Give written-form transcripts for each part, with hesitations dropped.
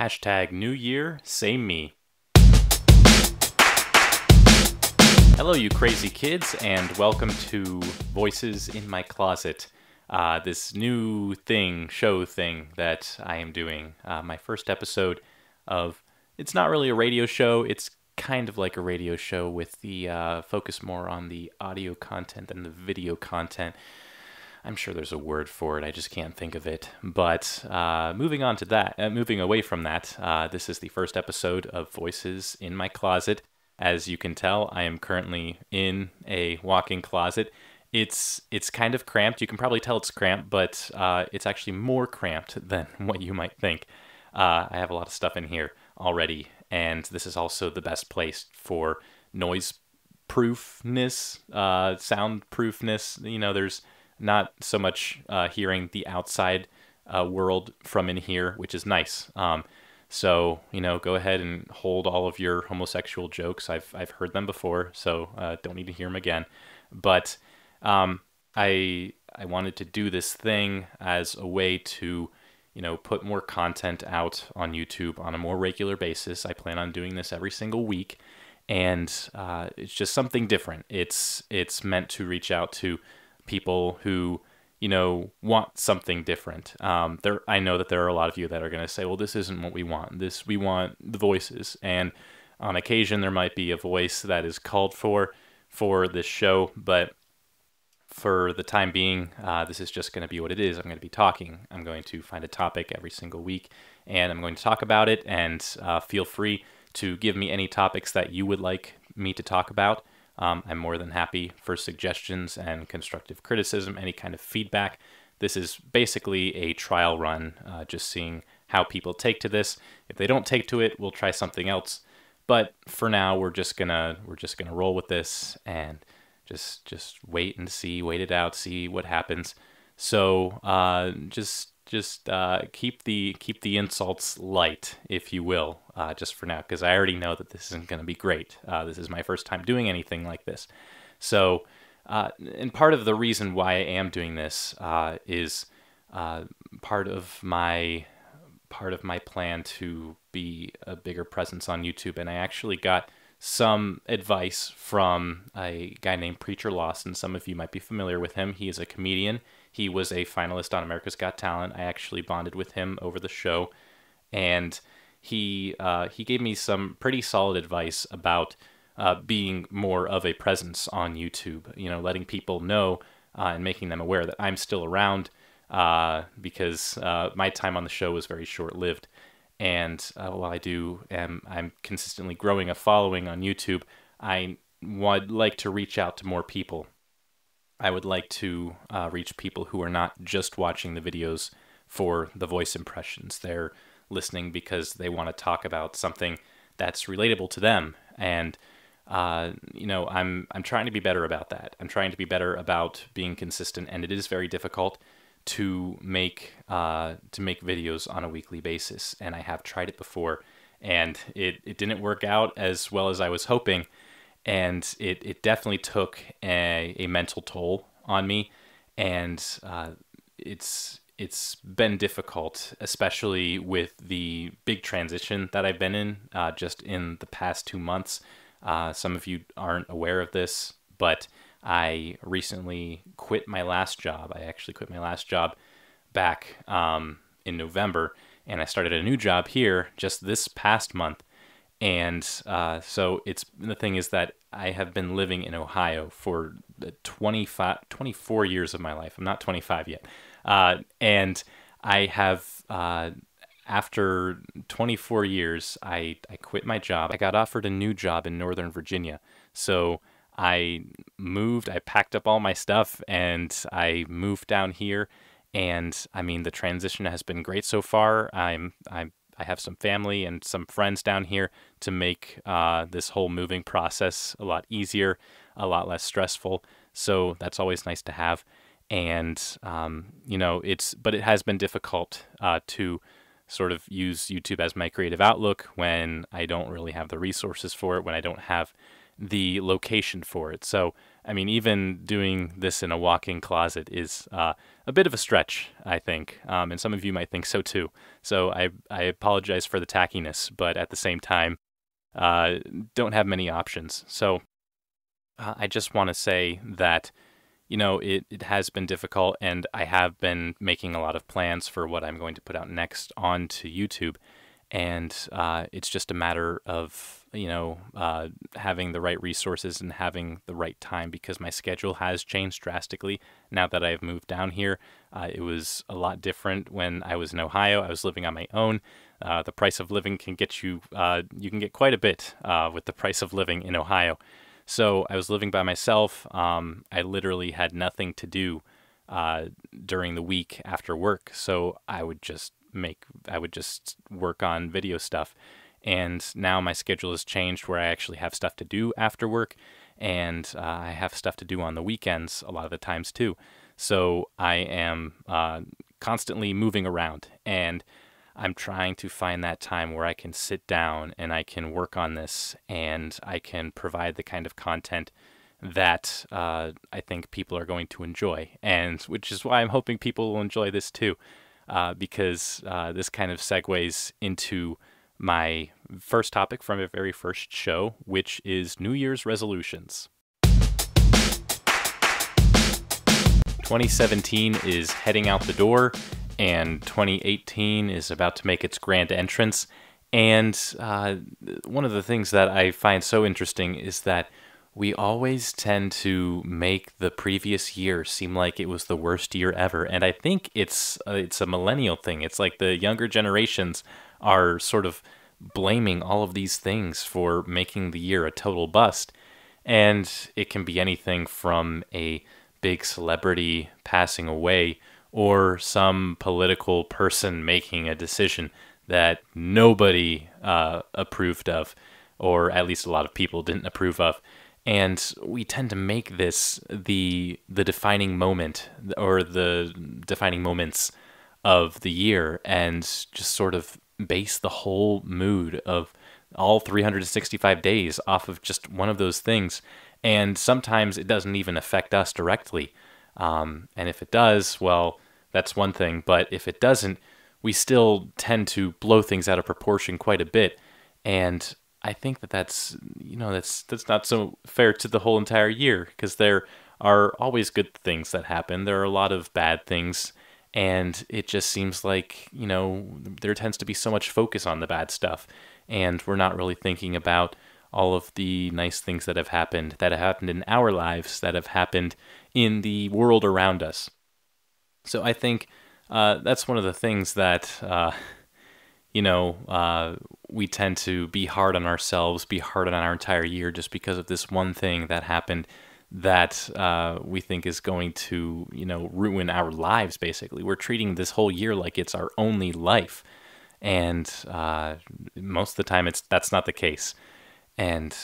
Hashtag New Year, same me. Hello, you crazy kids, and welcome to Voices in My Closet, this new show thing that I am doing. My first episode of, it's not really a radio show, it's kind of like a radio show with the focus more on the audio content than the video content. I'm sure there's a word for it, I just can't think of it. But moving away from that, this is the first episode of Voices in My Closet. As you can tell, I am currently in a walk-in closet. It's kind of cramped. You can probably tell it's cramped, but it's actually more cramped than what you might think. I have a lot of stuff in here already, and this is also the best place for noise proofness, sound proofness. You know, there's not so much hearing the outside world from in here, which is nice. So, go ahead and hold all of your homosexual jokes. I've heard them before, so don't need to hear them again. But I wanted to do this thing as a way to, put more content out on YouTube on a more regular basis. I plan on doing this every single week, and it's just something different. It's meant to reach out to people who want something different. I know that there are a lot of you that are going to say, well, this isn't what we want. We want the voices. And on occasion, there might be a voice that is called for this show. But for the time being, this is just going to be what it is. I'm going to be talking. I'm going to find a topic every single week, and I'm going to talk about it. And feel free to give me any topics that you would like me to talk about. I'm more than happy for suggestions and constructive criticism, any kind of feedback. This is basically a trial run, just seeing how people take to this. If they don't take to it, we'll try something else. But for now, we're just gonna roll with this and just wait it out, see what happens. So just keep the insults light, if you will, just for now, because I already know that this isn't going to be great. This is my first time doing anything like this. So, and part of the reason why I am doing this is part of my plan to be a bigger presence on YouTube. And I actually got some advice from a guy named Preacher Lawson. Some of you might be familiar with him. He is a comedian. He was a finalist on America's Got Talent. I actually bonded with him over the show, and he gave me some pretty solid advice about being more of a presence on YouTube. Letting people know and making them aware that I'm still around, because my time on the show was very short-lived. And while I'm consistently growing a following on YouTube, I would like to reach out to more people. I would like to reach people who are not just watching the videos for the voice impressions. They're listening because they want to talk about something that's relatable to them. And I'm trying to be better about that. I'm trying to be better about being consistent, and it is very difficult to make videos on a weekly basis. And I have tried it before, and it didn't work out as well as I was hoping. And it definitely took a mental toll on me, and it's been difficult, especially with the big transition that I've been in just in the past 2 months. Some of you aren't aware of this, but I recently quit my last job. I actually quit my last job back in November, and I started a new job here just this past month. And so the thing is that I have been living in Ohio for 24 years of my life. I'm not 25 yet. And I have, after 24 years, I quit my job. I got offered a new job in Northern Virginia. So I packed up all my stuff, and I moved down here. And I mean, the transition has been great so far. I have some family and some friends down here to make this whole moving process a lot easier, a lot less stressful. So that's always nice to have. And, but it has been difficult to sort of use YouTube as my creative outlook when I don't really have the resources for it, when I don't have the location for it. So, I mean, even doing this in a walk-in closet is a bit of a stretch, I think, and some of you might think so too. So I apologize for the tackiness, but at the same time, uh, don't have many options. So I just want to say that, it has been difficult, and I have been making a lot of plans for what I'm going to put out next onto YouTube. And it's just a matter of, having the right resources and having the right time, because my schedule has changed drastically now that I've moved down here. It was a lot different when I was in Ohio. I was living on my own. The price of living can get you can get quite a bit with the price of living in Ohio. So I was living by myself. I literally had nothing to do during the week after work. So I would just work on video stuff. And now my schedule has changed where I actually have stuff to do after work, and I have stuff to do on the weekends a lot of the times too. So I am constantly moving around, and I'm trying to find that time where I can sit down and I can work on this, and I can provide the kind of content that I think people are going to enjoy, and which is why I'm hoping people will enjoy this too, because this kind of segues into my first topic from my very first show, which is New Year's resolutions. 2017 is heading out the door, and 2018 is about to make its grand entrance. And one of the things that I find so interesting is that we always tend to make the previous year seem like it was the worst year ever. And I think it's a millennial thing. It's like the younger generations are sort of blaming all of these things for making the year a total bust. And it can be anything from a big celebrity passing away, or some political person making a decision that nobody approved of, or at least a lot of people didn't approve of. And we tend to make this the defining moment, or the defining moments of the year, and just sort of base the whole mood of all 365 days off of just one of those things. And sometimes it doesn't even affect us directly. And if it does, well, that's one thing. But if it doesn't, we still tend to blow things out of proportion quite a bit. And I think that's not so fair to the whole entire year, because there are always good things that happen. There are a lot of bad things, and it just seems like, there tends to be so much focus on the bad stuff, and we're not really thinking about all of the nice things that have happened in our lives, that have happened in the world around us. So I think that's one of the things that we tend to be hard on ourselves, be hard on our entire year, just because of this one thing that happened that we think is going to, ruin our lives, basically. We're treating this whole year like it's our only life. And most of the time, that's not the case. And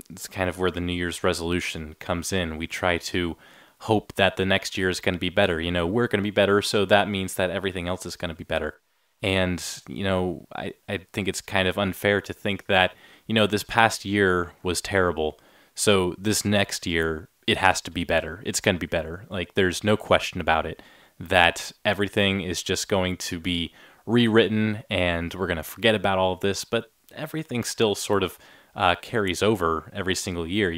it's kind of where the New Year's resolution comes in. We try to hope that the next year is going to be better. We're going to be better, so that means that everything else is going to be better. And, I think it's kind of unfair to think that, this past year was terrible, so this next year, it has to be better. It's going to be better. Like, there's no question about it, that everything is just going to be rewritten, and we're going to forget about all of this, but everything still sort of carries over every single year.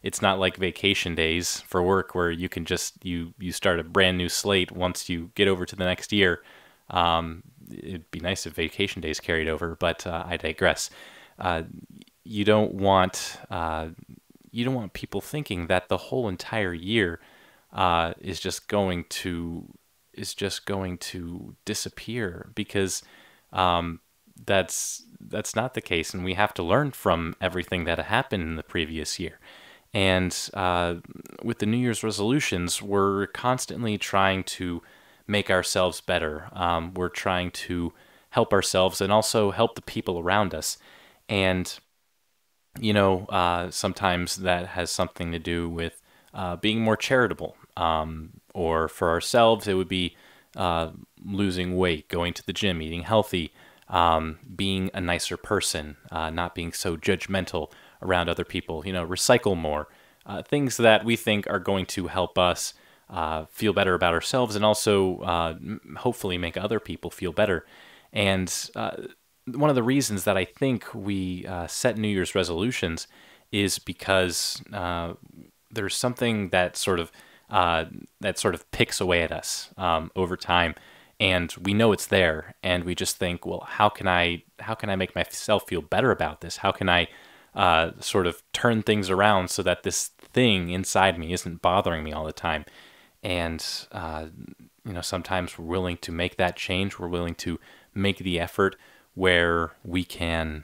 It's not like vacation days for work where you can just, you start a brand new slate once you get over to the next year. It'd be nice if vacation days carried over, but I digress. You don't want people thinking that the whole entire year is just going to disappear, because that's not the case, and we have to learn from everything that happened in the previous year. And with the New Year's resolutions, we're constantly trying to make ourselves better. We're trying to help ourselves and also help the people around us. And, sometimes that has something to do with being more charitable. Or for ourselves, it would be losing weight, going to the gym, eating healthy, being a nicer person, not being so judgmental around other people, recycle more, things that we think are going to help us feel better about ourselves and also hopefully make other people feel better. And one of the reasons that I think we set New Year's resolutions is because there's something that sort of picks away at us over time, and we know it's there, and we just think, well, how can I make myself feel better about this? How can I sort of turn things around so that this thing inside me isn't bothering me all the time? And sometimes we're willing to make that change. We're willing to make the effort where we can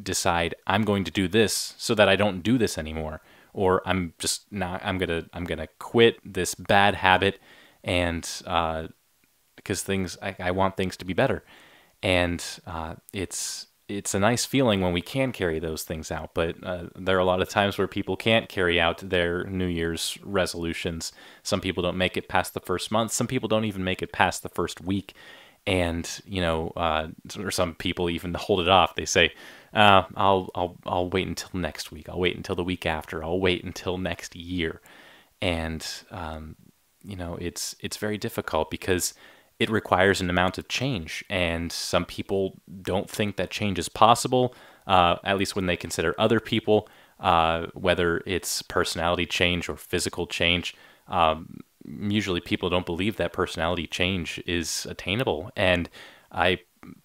decide, I'm going to do this so that I don't do this anymore, or I'm gonna quit this bad habit, and because I want things to be better. And it's a nice feeling when we can carry those things out, but there are a lot of times where people can't carry out their New Year's resolutions. Some people don't make it past the first month. Some people don't even make it past the first week. And or some people even hold it off. They say, "I'll wait until next week. I'll wait until the week after. I'll wait until next year." And it's very difficult because it requires an amount of change, and some people don't think that change is possible. At least when they consider other people, whether it's personality change or physical change. Usually people don't believe that personality change is attainable, and I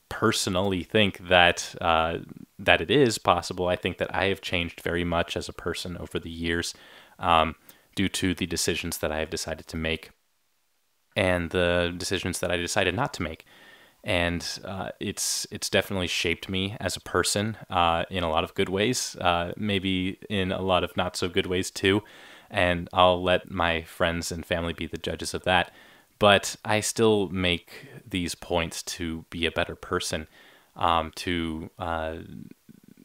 personally think that that it is possible. I think that I have changed very much as a person over the years due to the decisions that I have decided to make and the decisions that I decided not to make. And it's definitely shaped me as a person in a lot of good ways, maybe in a lot of not so good ways too. And I'll let my friends and family be the judges of that. But I still make these points to be a better person, to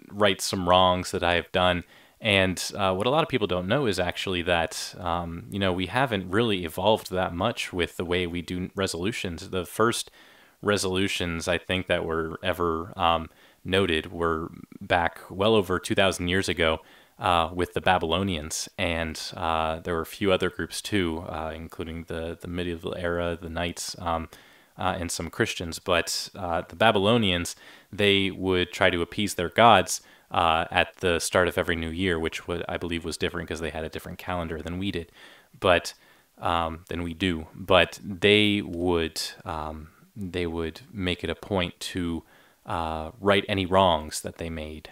right some wrongs that I have done. And what a lot of people don't know is actually that, we haven't really evolved that much with the way we do resolutions. The first resolutions I think that were ever noted were back well over 2,000 years ago. With the Babylonians, and there were a few other groups too, including the medieval era, the Knights, and some Christians. But the Babylonians, they would try to appease their gods at the start of every new year, which I believe was different because they had a different calendar than we did, but than we do. But they would make it a point to right any wrongs that they made.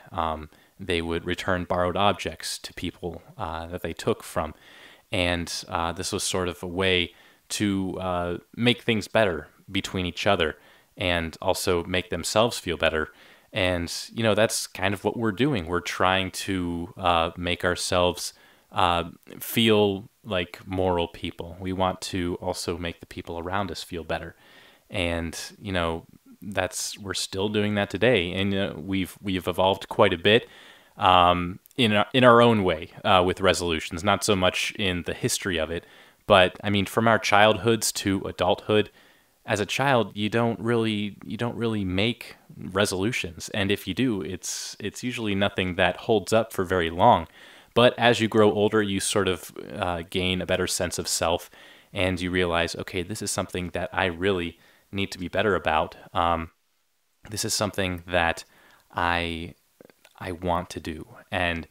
They would return borrowed objects to people that they took from. And this was sort of a way to make things better between each other and also make themselves feel better. And, that's kind of what we're doing. We're trying to make ourselves feel like moral people. We want to also make the people around us feel better. And, we're still doing that today. And we've evolved quite a bit. In our own way with resolutions, not so much in the history of it, but I mean, from our childhoods to adulthood, as a child, you don't really make resolutions, and if you do, it's usually nothing that holds up for very long. But as you grow older, you sort of gain a better sense of self, and you realize, okay, this is something that I really need to be better about. This is something that I want to do. And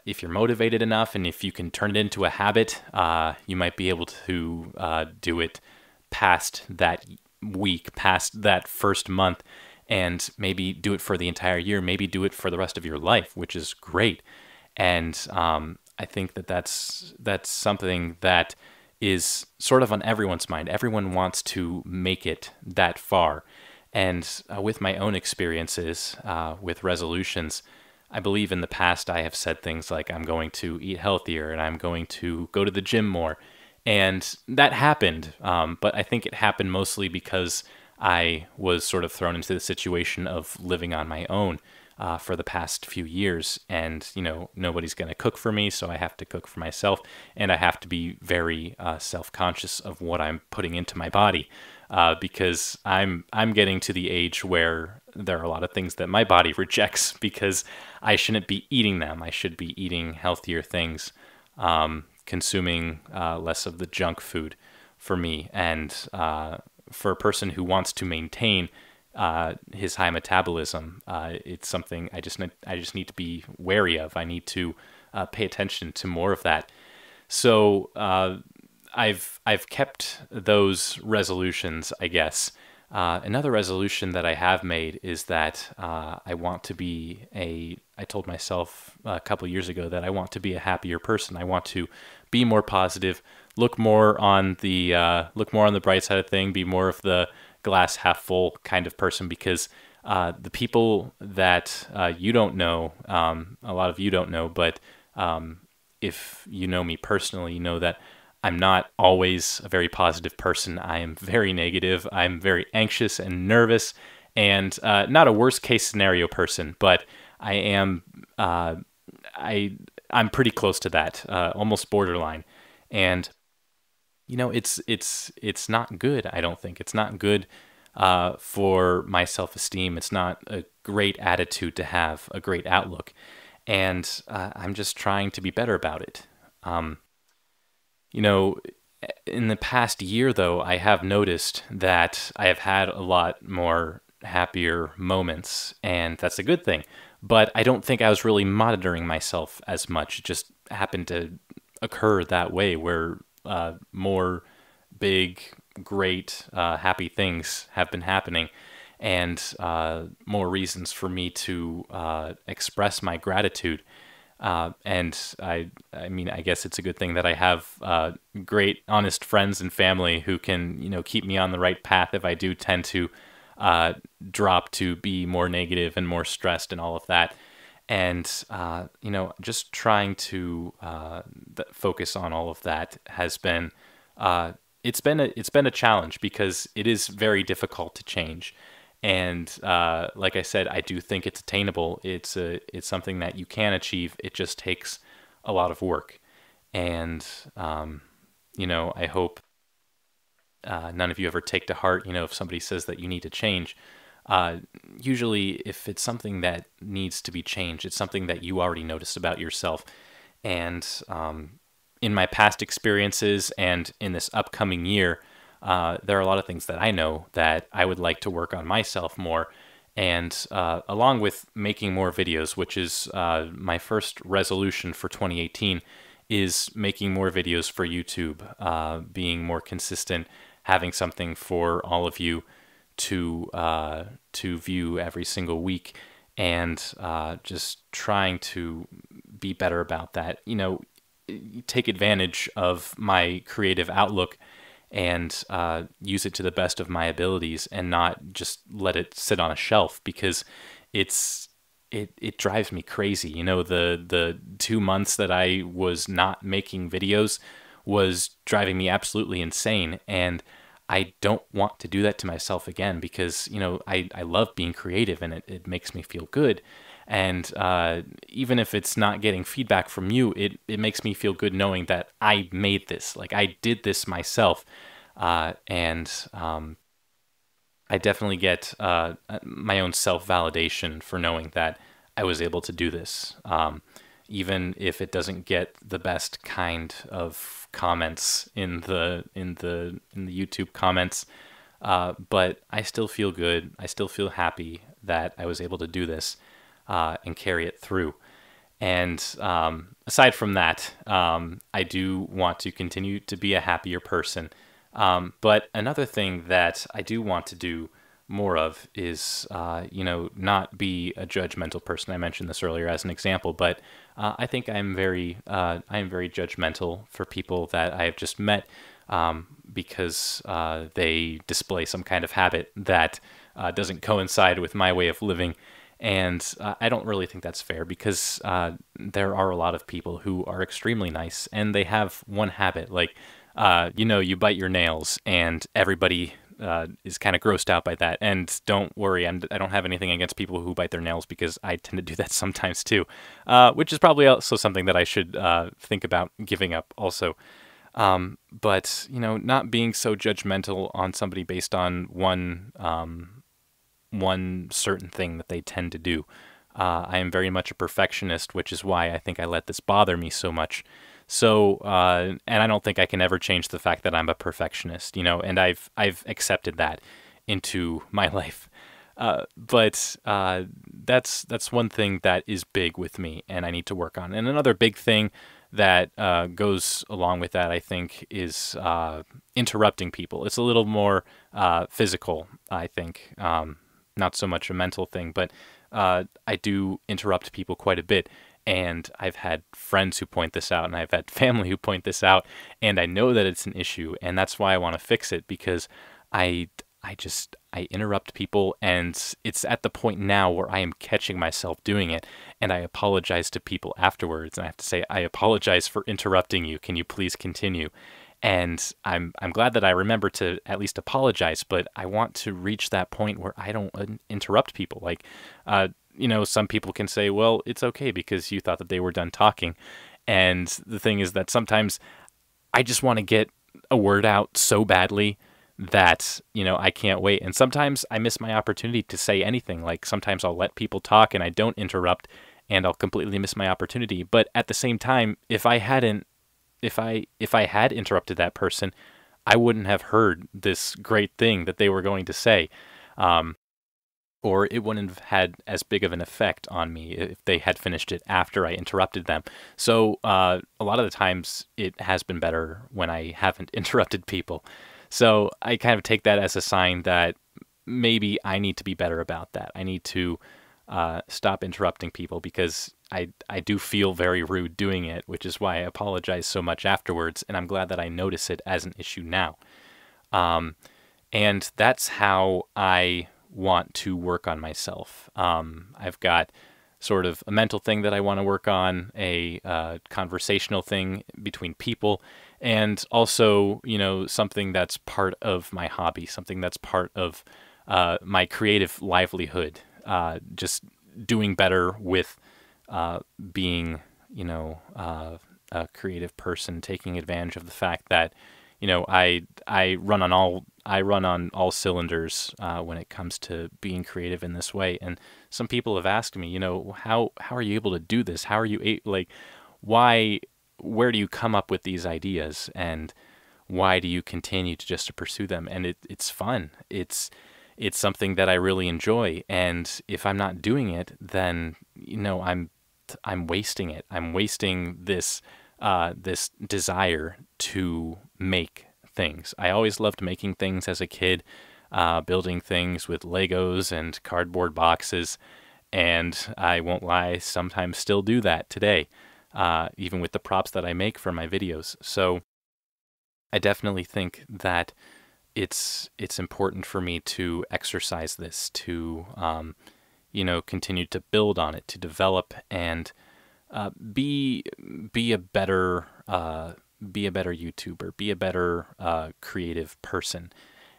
if you're motivated enough and if you can turn it into a habit, you might be able to do it past that week, past that first month, and maybe do it for the entire year, maybe do it for the rest of your life, which is great. And I think that that's something that is sort of on everyone's mind. Everyone wants to make it that far. And with my own experiences with resolutions, I believe in the past I have said things like, I'm going to eat healthier and I'm going to go to the gym more. And that happened, but I think it happened mostly because I was sort of thrown into the situation of living on my own for the past few years. And, nobody's going to cook for me, so I have to cook for myself. And I have to be very self-conscious of what I'm putting into my body. because I'm getting to the age where there are a lot of things that my body rejects because I shouldn't be eating them. I should be eating healthier things, consuming less of the junk food for me. And for a person who wants to maintain his high metabolism, it's something I just need to be wary of. I need to pay attention to more of that. So I've kept those resolutions, I guess. Another resolution that I have made is that I want to be I told myself a couple years ago that I want to be a happier person. I want to be more positive, look more on the bright side of thing, be more of the glass half full kind of person, because the people that you don't know, a lot of you don't know, but if you know me personally, you know that I'm not always a very positive person. I am very negative. I'm very anxious and nervous, and not a worst case scenario person, but I am. I'm pretty close to that, almost borderline, and it's not good. I don't think it's not good for my self-esteem. It's not a great attitude to have, a great outlook, and I'm just trying to be better about it. You know, in the past year, though, I have noticed that I have had a lot more happier moments, and that's a good thing. But I don't think I was really monitoring myself as much. It just happened to occur that way, where more big, great, happy things have been happening, and more reasons for me to express my gratitude. And I mean, I guess it's a good thing that I have great, honest friends and family who can, keep me on the right path if I do tend to drop to be more negative and more stressed and all of that. And just trying to focus on all of that has been it's been a challenge, because it is very difficult to change. And like I said, I do think it's attainable. It's something that you can achieve. It just takes a lot of work. And I hope none of you ever take to heart, if somebody says that you need to change. Usually, if it's something that needs to be changed, it's something that you already noticed about yourself. And in my past experiences and in this upcoming year, there are a lot of things that I know that I would like to work on myself more. And along with making more videos, which is my first resolution for 2018, is making more videos for YouTube, being more consistent, having something for all of you to view every single week, and just trying to be better about that. Take advantage of my creative outlook and use it to the best of my abilities, and not just let it sit on a shelf, because it drives me crazy. The 2 months that I was not making videos was driving me absolutely insane, and I don't want to do that to myself again, because I love being creative, and it makes me feel good. And even if it's not getting feedback from you, it makes me feel good knowing that I made this. Like, I did this myself. And I definitely get my own self-validation for knowing that I was able to do this. Even if it doesn't get the best kind of comments in the YouTube comments, but I still feel good. I still feel happy that I was able to do this and carry it through. And aside from that, I do want to continue to be a happier person. But another thing that I do want to do more of is, not be a judgmental person. I mentioned this earlier as an example, but I think I am very judgmental for people that I have just met, because they display some kind of habit that doesn't coincide with my way of living. And I don't really think that's fair, because there are a lot of people who are extremely nice, and they have one habit, like, you bite your nails, and everybody is kind of grossed out by that. And don't worry, I don't have anything against people who bite their nails, because I tend to do that sometimes too, which is probably also something that I should think about giving up also. But, not being so judgmental on somebody based on one certain thing that they tend to do. I am very much a perfectionist, which is why I think I let this bother me so much. So, and I don't think I can ever change the fact that I'm a perfectionist, and I've accepted that into my life. But that's one thing that is big with me, and I need to work on. And another big thing that goes along with that, I think, is interrupting people. It's a little more physical, I think, not so much a mental thing, but I do interrupt people quite a bit. And I've had friends who point this out, and I've had family who point this out, and I know that it's an issue, and that's why I want to fix it, because I I interrupt people, and it's at the point now where I am catching myself doing it, and I apologize to people afterwards, and I have to say, I apologize for interrupting you. Can you please continue? And I'm glad that I remember to at least apologize, but I want to reach that point where I don't interrupt people. Like, some people can say, well, it's okay because you thought that they were done talking. And the thing is that sometimes I just want to get a word out so badly that, I can't wait. And sometimes I miss my opportunity to say anything. Like, sometimes I'll let people talk and I don't interrupt, and I'll completely miss my opportunity. But at the same time, if I had interrupted that person, I wouldn't have heard this great thing that they were going to say. Or it wouldn't have had as big of an effect on me if they had finished it after I interrupted them. So a lot of the times it has been better when I haven't interrupted people. So I kind of take that as a sign that maybe I need to be better about that. I need to stop interrupting people, because I do feel very rude doing it, which is why I apologize so much afterwards, and I'm glad that I notice it as an issue now. And that's how I want to work on myself. I've got sort of a mental thing that I want to work on, a conversational thing between people, and also, something that's part of my hobby, something that's part of my creative livelihood. Just doing better with being, a creative person, taking advantage of the fact that, I run on all cylinders when it comes to being creative in this way. And some people have asked me, how are you able to do this? How are you where do you come up with these ideas, and why do you continue to pursue them? And it's fun. It's something that I really enjoy. And if I'm not doing it, then, I'm wasting it. I'm wasting this desire to make things. I always loved making things as a kid, building things with Legos and cardboard boxes, and I won't lie, sometimes still do that today, even with the props that I make for my videos. So I definitely think that it's important for me to exercise this, to continue to build on it, to develop, and be a better YouTuber, be a better creative person.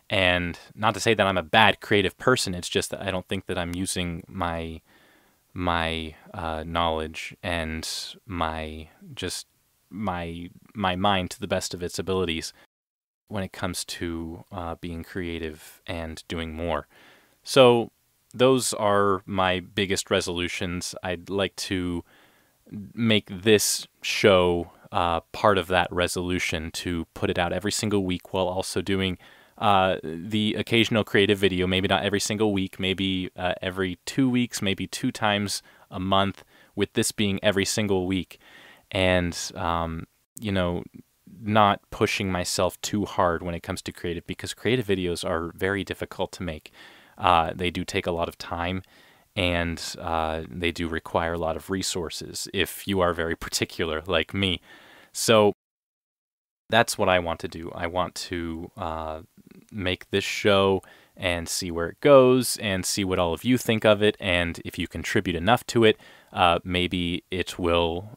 And not to say that I'm a bad creative person, it's just that I don't think that I'm using my knowledge and my mind to the best of its abilities when it comes to being creative and doing more. So those are my biggest resolutions. I'd like to make this show part of that resolution, to put it out every single week, while also doing the occasional creative video. Maybe not every single week, maybe every 2 weeks, maybe 2 times a month, with this being every single week. And, not pushing myself too hard when it comes to creative, because creative videos are very difficult to make. They do take a lot of time, and they do require a lot of resources if you are very particular like me. So that's what I want to do. I want to make this show and see where it goes, and see what all of you think of it, and if you contribute enough to it, maybe it will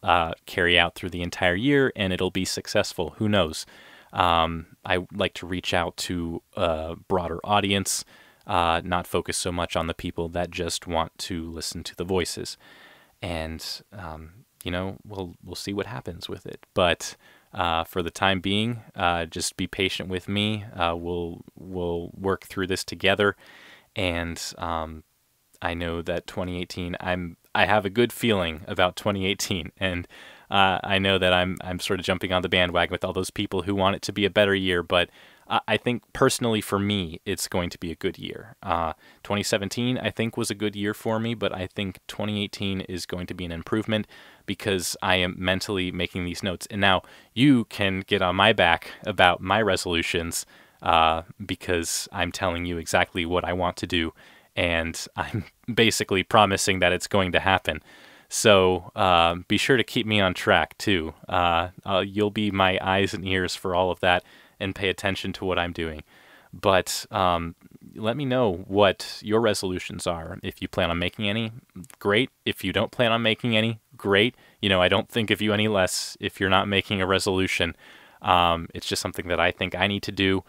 carry out through the entire year and it'll be successful. Who knows? I like to reach out to a broader audience, not focus so much on the people that just want to listen to the voices. And we'll see what happens with it. But for the time being. Just be patient with me. We'll work through this together, and I know that 2018. I have a good feeling about 2018, and I know that I'm sort of jumping on the bandwagon with all those people who want it to be a better year, but I think personally for me, it's going to be a good year. 2017, I think, was a good year for me, but I think 2018 is going to be an improvement because I am mentally making these notes. And now you can get on my back about my resolutions because I'm telling you exactly what I want to do, and I'm basically promising that it's going to happen. So be sure to keep me on track too. You'll be my eyes and ears for all of that, and pay attention to what I'm doing. But let me know what your resolutions are. If you plan on making any, great. If you don't plan on making any, great. I don't think of you any less if you're not making a resolution. It's just something that I think I need to do.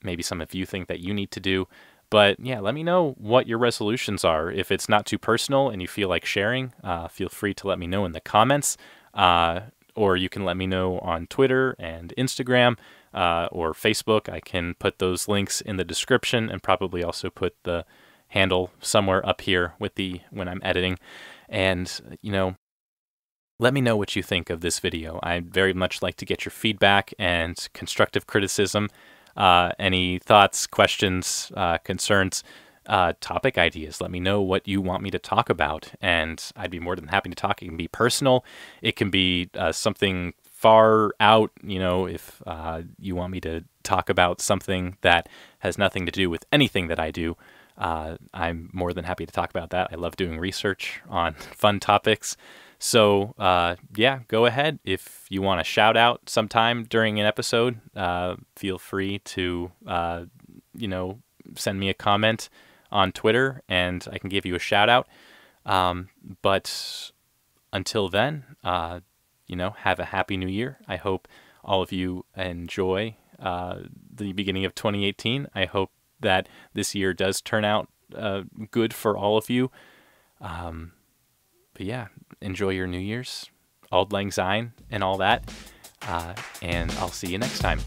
Maybe some of you think that you need to do. But yeah, let me know what your resolutions are. If it's not too personal and you feel like sharing, feel free to let me know in the comments. Or you can let me know on Twitter and Instagram or Facebook. I can put those links in the description and probably also put the handle somewhere up here when I'm editing. And, let me know what you think of this video. I'd very much like to get your feedback and constructive criticism. Any thoughts, questions, concerns, topic ideas. Let me know what you want me to talk about, and I'd be more than happy to talk. It can be personal. It can be something far out, if you want me to talk about something that has nothing to do with anything that I do. I'm more than happy to talk about that. I love doing research on fun topics. So, yeah, go ahead. If you want to shout out sometime during an episode, feel free to, send me a comment on Twitter and I can give you a shout out. But until then, have a happy new year. I hope all of you enjoy the beginning of 2018. I hope that this year does turn out good for all of you. But yeah, enjoy your New Year's, Auld Lang Syne, and all that. And I'll see you next time.